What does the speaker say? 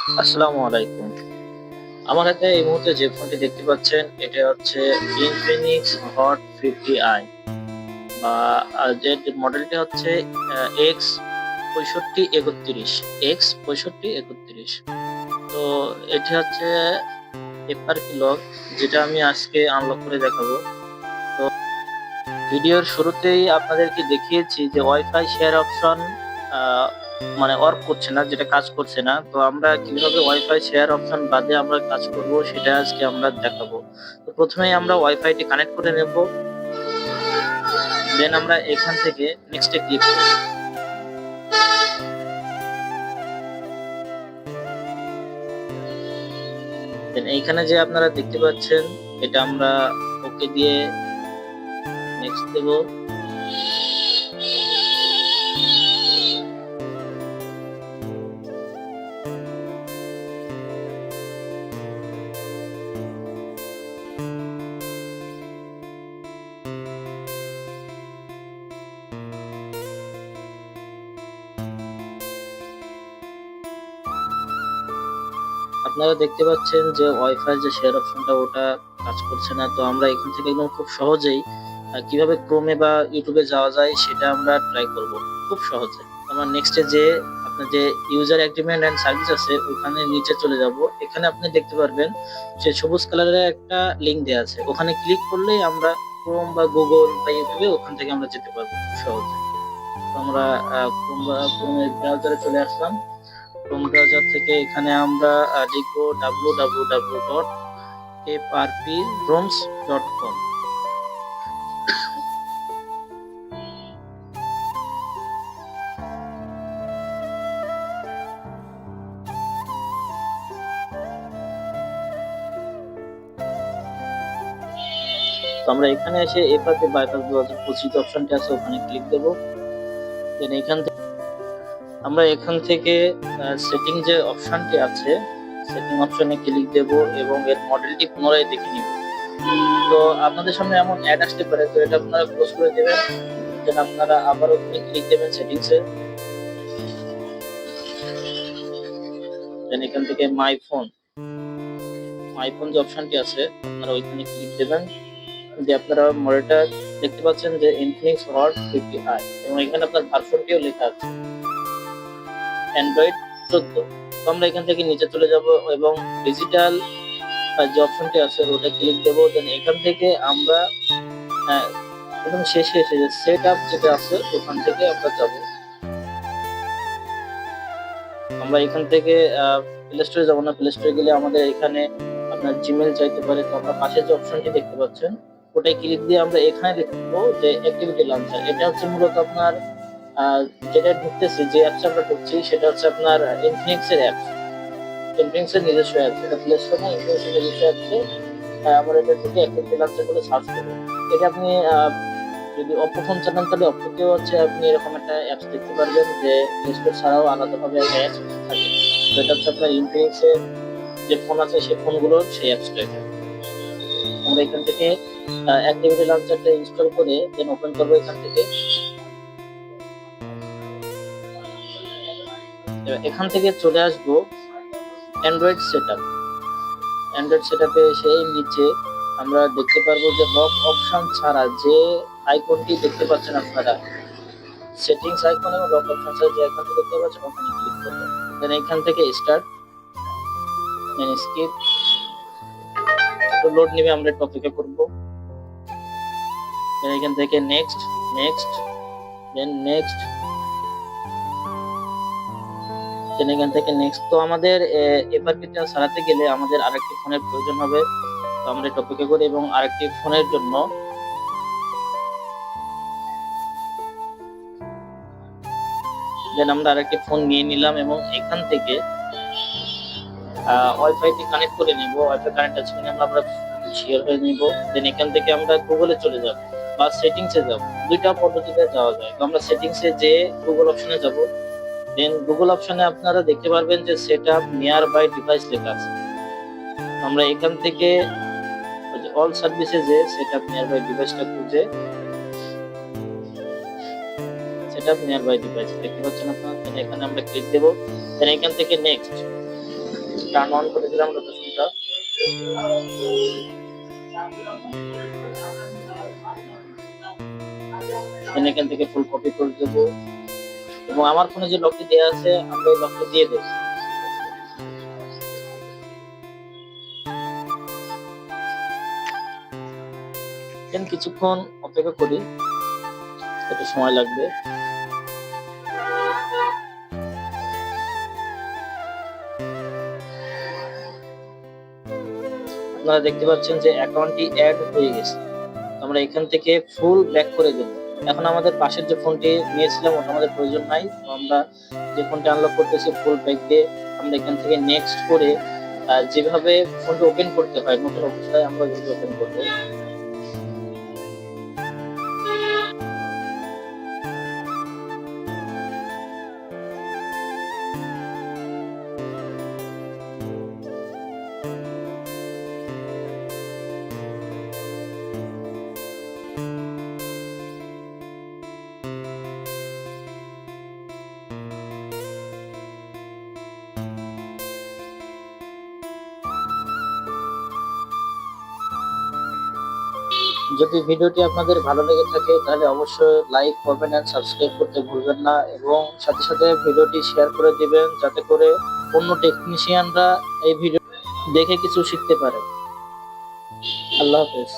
আসসালামু আলাইকুম। আমার হাতে এই মুহূর্তে যে ফোনটি দেখতে পাচ্ছেন এটা হচ্ছে Infinix Hot 50i বা যে মডেলটি হচ্ছে X6531 X6531। তো এটি হচ্ছে FRP লক, যেটা আমি আজকে আনলক করে দেখাবো। তো ভিডিওর শুরুতেই আপনাদেরকে দেখিয়েছি যে ওয়াইফাই শেয়ার অপশন মানে ওয়ার্ক করছে না, যেটা কাজ করছে না। তো আমরা কিভাবে ওয়াইফাই শেয়ার অপশন বাদে আমরা কাজ করব সেটা আজকে আমরা দেখাবো। তো প্রথমেই আমরা ওয়াইফাইটি কানেক্ট করে নেব, দেন আমরা এখান থেকে নেক্সটে ক্লিক করব। দেন এইখানে যে আপনারা দেখতে পাচ্ছেন এটা আমরা ওকে দিয়ে নেক্সট দেব। আপনারা দেখতে পাচ্ছেন যে ওয়াইফাই যে শেয়ার অপশনটা ওটা কাজ করছে না। তো আমরা এখান থেকে একদম খুব সহজেই কিভাবে ক্রোমে বা ইউটিউবে যাওয়া যায় সেটা আমরা ট্রাই করব খুব সহজে। আমরা নেক্সটে যে আপনার যে ইউজার এগ্রিমেন্ট এন্ড সার্ভিস আছে ওখানে নিচে চলে যাব। এখানে আপনি দেখতে পারবেন যে সবুজ কালারের একটা লিংক দেওয়া আছে, ওখানে ক্লিক করলেই আমরা ক্রোম বা গুগল বা ইউটিউবে ওখান থেকে আমরা যেতে পারবো খুব সহজে। তো আমরা ক্রোম বা ক্রোমের ব্রাউজারে চলে আসলাম। ক্রোম ব্রাউজার থেকে এখানে আমরা লিখবো www.frprooms.com। তো আমরা এখানে এসে এফআরপি বাইপাস 2025 অপশনটি আছে ওখানে ক্লিক দেব। দেন এখান থেকে সেটিং যে অপশনটি আছে সেটিং অপশনে ক্লিক দেব এবং এর মডেলটি পুনরায় দেখে নিব। তো আপনাদের সামনে এমন অ্যাড আসতে পারে, তো এটা আপনারা ক্লোজ করে দেবেন। দেন আপনারা আবার ওখানে ক্লিক দেবেন সেটিংসে। দেন এখান থেকে মাই ফোন যে অপশনটি আছে আপনারা ওইখানে ক্লিক দেবেন। যে আপনারা মডেলটা দেখতে পাচ্ছেন যে Infinix Hot 50i এবং এখানে আপনার ভার্সনটিও লেখা আছে অ্যান্ড্রয়েড 14। তো আমরা এখান থেকে নিচে চলে যাব এবং ডিজিটাল যে অপশনটি আছে ওটা ক্লিক দেব। দেন এখান থেকে আমরা একদম শেষে এসে যে সেট আপ যেটা আছে ওখান থেকে আমরা যাব। আমরা এখান থেকে প্লে স্টোরে যাবো না, প্লে স্টোরে গেলে আমাদের এখানে আপনার জিমেল চাইতে পারে। তো আমরা পাশে যে অপশনটি দেখতে পাচ্ছেন ওটাই ক্লিক দিয়ে আমরা এখানে লিখবো যে অ্যাক্টিভিটি লঞ্চার। এটা হচ্ছে মূলত আপনার যেটা ঢুকতেছি, যে অ্যাপস আমরা ঢুকছি সেটা হচ্ছে আপনার ইনফিনিক্স এর অ্যাপস, ইনফিনিক্স এর নিজস্ব অ্যাপস। এটা প্লে স্টোর না, ইনফিনিক্স এর নিজস্ব অ্যাপসে আমরা এটা থেকে অ্যাক্টিভিটি লঞ্চার বলে সার্চ করবো। এটা আপনি যদি অপো ফোন চালান তাহলে অপোতেও হচ্ছে আপনি এরকম একটা অ্যাপস দেখতে পারবেন যে প্লে স্টোর ছাড়াও আলাদাভাবে একটা অ্যাপস থাকে। তো এটা হচ্ছে আপনার ইনফিনিক্স এর যে ফোন আছে সেই ফোনগুলোর সেই অ্যাপসটা। আমরা এখান থেকে অ্যাক্টিভিটি লঞ্চারটা ইনস্টল করে দেন ওপেন করবো এখান থেকে। এখান থেকে চলে আসবো অ্যান্ড্রয়েড সেটআপ। অ্যান্ড্রয়েড সেটআপে এসে নিচে আমরা দেখতে পারবো যে লক অপশন ছাড়া যে আইকনটি দেখতে পাচ্ছেন আপনারা, সেটিংস আইকন এবং লক অপশন ছাড়া যে আইকনটি দেখতে পাচ্ছেন ওখানে ক্লিক করবেন। দেন এখান থেকে স্টার্ট, দেন স্কিপ। তো লোড নেবে, আমরা একটু অপেক্ষা করবো। দেন এখান থেকে নেক্সট, নেক্সট, দেন নেক্সট, দেন এখান থেকে নেক্সট। তো আমাদের এফআরপিটা সারাতে গেলে আমাদের আরেকটি ফোনের প্রয়োজন হবে। তো আমরা একটু অপেক্ষা করি এবং আরেকটি ফোনের জন্য দেন আমরা আরেকটি ফোন নিয়ে নিলাম এবং এখান থেকে ওয়াইফাইটি কানেক্ট করে নিব। ওয়াইফাই কানেক্ট আছে কিনা আমরা শেয়ার হয়ে নিব। দেন এখান থেকে আমরা গুগলে চলে যাব বা সেটিংসে যাব, দুইটা পদ্ধতিতে যাওয়া যায়। তো আমরা সেটিংসে যে গুগল অপশনে যাব। দেন গুগল অপশনে আপনারা দেখতে পারবেন যে সেটআপ নিয়ার বাই ডিভাইস লেখা আছে। আমরা এখান থেকে অল সার্ভিসে যে সেটআপ নিয়ার বাই ডিভাইসটা খুঁজে সেটআপ নিয়ার বাই ডিভাইস দেখতে পাচ্ছেন আপনারা। এখানে আমরা ক্লিক দেব। দেন এখান থেকে নেক্সট, টার্ন অন করে দিলাম লোকেশনটা। এখান থেকে ফুল কপি করে দেবো এবং আমার ফোনে যে লকটি দেওয়া আছে আমরা এই লকটা দিয়ে দেবো। কিছুক্ষণ অপেক্ষা করি, একটু সময় লাগবে। আপনারা দেখতে পাচ্ছেন যে অ্যাকাউন্টটি অ্যাড হয়ে গেছে। আমরা এখান থেকে ফুল ব্যাক করে দেব। এখন আমাদের পাশের যে ফোনটি নিয়েছিলাম ওটা আমাদের প্রয়োজন নাই, তো আমরা যে ফোনটি আনলক করতেছি ফুল ব্যাক দিয়ে আমরা এখান থেকে নেক্সট করে যেভাবে ফোনটি ওপেন করতে হয় নতুন অবস্থায় আমরা ওপেন করবো। যদি ভিডিওটি আপনাদের ভালো লেগে থাকে তাহলে অবশ্যই লাইক, কমেন্ট এন্ড সাবস্ক্রাইব করতে ভুলবেন না এবং সাথে সাথে ভিডিওটি শেয়ার করে দিবেন যাতে করে অন্য টেকনিশিয়ানরা এই ভিডিও দেখে কিছু শিখতে পারে। আল্লাহ হাফেজ।